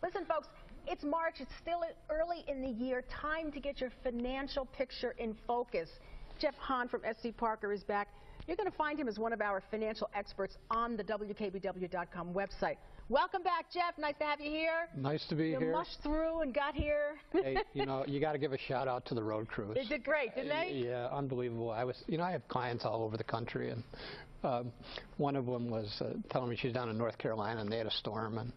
Listen, folks, it's March. It's still early in the year. Time to get your financial picture in focus. Jeff Hahn from S.C.Parker is back. You're going to find him as one of our financial experts on the WKBW.com website. Welcome back, Jeff. Nice to have you here. Nice to be here. You mushed through and got here. Hey, you know, you got to give a shout out to the road crews. They did great, didn't they? Yeah, unbelievable. I have clients all over the country, and one of them was telling me she's down in North Carolina and they had a storm, and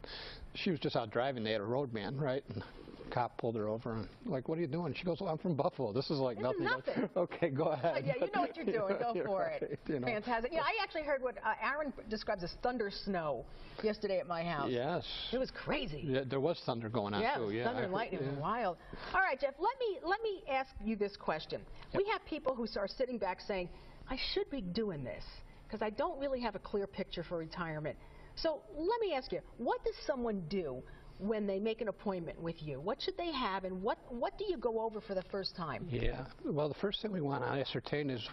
she was just out driving. They had a roadman, right? And the cop pulled her over and like, "What are you doing?" She goes, "Well, I'm from Buffalo. This is like nothing." Nothing. Okay, go ahead. Yeah, you know what you're doing. Go for right, it. You know. Fantastic. Yeah, I actually heard what Aaron describes as thunder snow yesterday at my house. Yes. It was crazy. Yeah, there was thunder going on too. Yeah, thunder and lightning was wild. All right, Jeff, let me ask you this question. Yep. We have people who are sitting back saying, I should be doing this because I don't really have a clear picture for retirement. So let me ask you, what does someone do when they make an appointment with you? What should they have, and what do you go over for the first time? Yeah, well, the first thing we want to ascertain is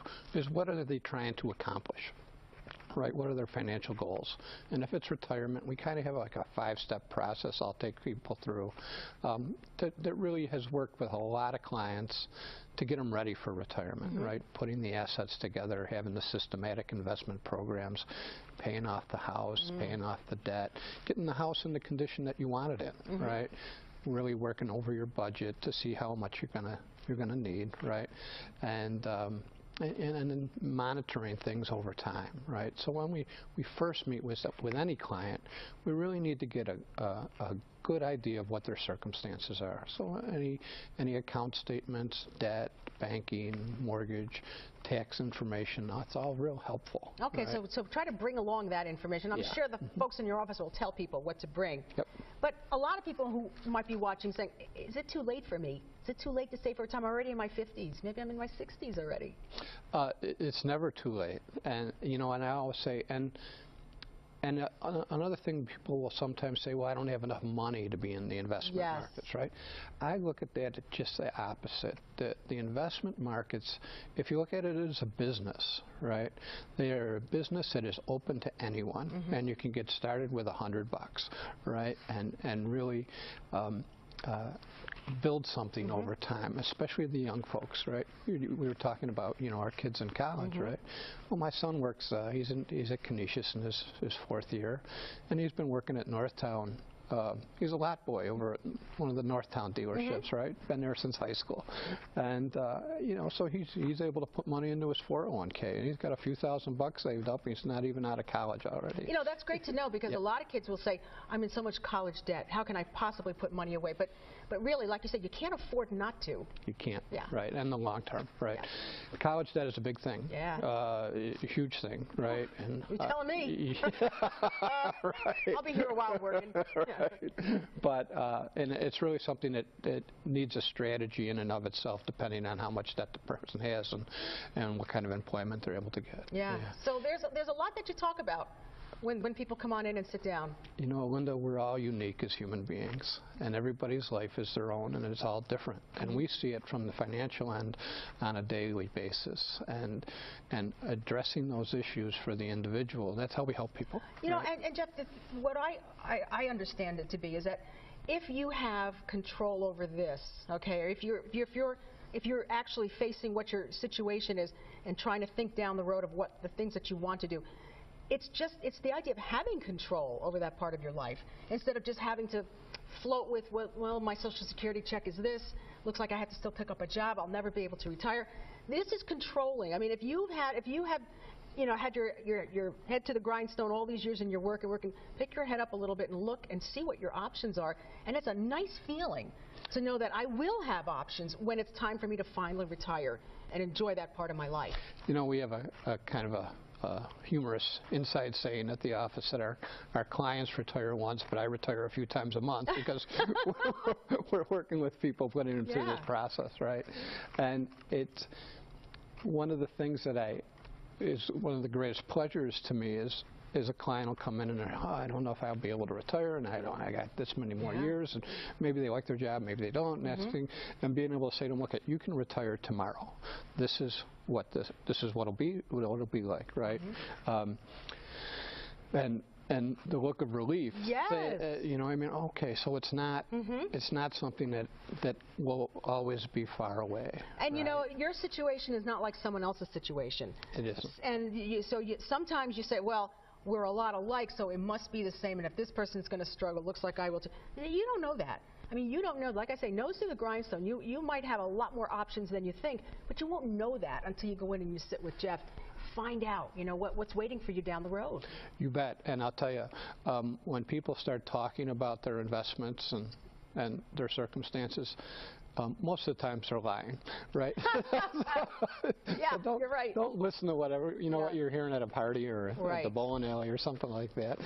what are they trying to accomplish, right? What are their financial goals? And if it's retirement, we kind of have like a 5-step process I'll take people through that really has worked with a lot of clients to get them ready for retirement, right? Putting the assets together, having the systematic investment programs, paying off the house, paying off the debt, getting the house in the condition that you want it in, right? Really working over your budget to see how much you're gonna need, right? And then monitoring things over time, right? So when we first meet with any client, we really need to get a good idea of what their circumstances are. So any account statements, debt, banking, mortgage, tax information, that's all real helpful. Okay, right? so try to bring along that information. I'm sure the folks in your office will tell people what to bring. Yep. But a lot of people who might be watching saying, is it too late for me? Is it too late to save for time? I'm already in my 50s. Maybe I'm in my 60s already. It's never too late. And, you know, and I always say, and another thing, people will sometimes say, well, I don't have enough money to be in the investment markets, right? I look at that just the opposite. The investment markets, if you look at it as a business, right, they're a business that is open to anyone, and you can get started with $100, right, and really build something over time, especially the young folks, right? We were talking about, you know, our kids in college, right? Well, my son works, he's at Canisius in his 4th year, and he's been working at Northtown. He's a lot boy over at one of the Northtown dealerships, right? Been there since high school. And, you know, so he's able to put money into his 401k, and he's got a few $1,000 saved up, and he's not even out of college already. You know, that's great to know, because a lot of kids will say, I'm in so much college debt. How can I possibly put money away? But really, like you said, you can't afford not to. You can't, right? And the long term, right? College debt is a big thing. A huge thing, right? And you're telling me. Right. I'll be here a while working. Right. But and it's really something that needs a strategy in and of itself, depending on how much debt the person has and what kind of employment they're able to get. So there's a lot that you talk about when people come on in and sit down. You know, Linda, we're all unique as human beings, and everybody's life is their own, and it's all different. And we see it from the financial end on a daily basis, and addressing those issues for the individual. That's how we help people. You know, and Jeff, what I understand it to be is that if you have control over this, okay, or if you're actually facing what your situation is and trying to think down the road of what the things that you want to do, it's the idea of having control over that part of your life, instead of just having to float with, well, my Social Security check is this, looks like I have to still pick up a job, I'll never be able to retire. This is controlling. I mean, if you have you know, had your head to the grindstone all these years in your work and working, pick your head up a little bit and look and see what your options are. And it's a nice feeling to know that I will have options when it's time for me to finally retire and enjoy that part of my life. You know, we have a kind of a humorous inside saying at the office that our clients retire once, but I retire a few times a month, because we're working with people putting them through this process, right? And it's one of the things that is one of the greatest pleasures to me is a client will come in and they're, oh, I don't know if I'll be able to retire, and I got this many more years, and maybe they like their job, maybe they don't, and that's thing, and being able to say to them, look, you can retire tomorrow. This is what it'll be like, right? And and the look of relief. Yes. You know, I mean, okay, so it's not something that will always be far away. And you right? know, your situation is not like someone else's situation. It isn't. And sometimes you say, well, we're a lot alike, so it must be the same. And if this person's going to struggle, it looks like I will too. You don't know that. I mean, you don't know. Like I say, nose to the grindstone. You might have a lot more options than you think, but you won't know that until you go in and you sit with Jeff. Find out, you know, what's waiting for you down the road. You bet. And I'll tell you, when people start talking about their investments and their circumstances, most of the times they're lying, right? Yeah, you're right. Don't listen to whatever, you know, what you're hearing at a party or at the bowling alley or something like that.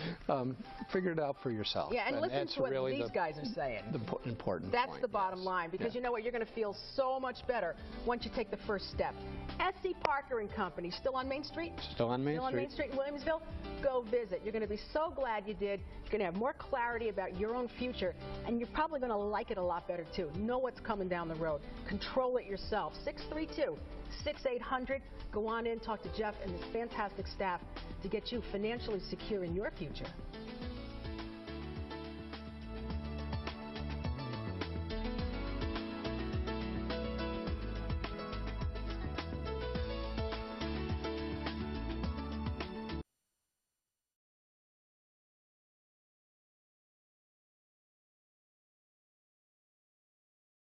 Figure it out for yourself. Yeah, and listen to what really these guys are saying. The important That's point, the bottom line, because you know what? You're going to feel so much better once you take the first step. S.C.Parker and Company, still on Main Street? Still on Main Street. Still on Main Street in Williamsville? Go visit. You're going to be so glad you did. You're going to have more clarity about your own future, and you're probably going to like it a lot better, too. Know what's coming down the road. Control it yourself. 632-6800. Go on in, talk to Jeff and his fantastic staff to get you financially secure in your future.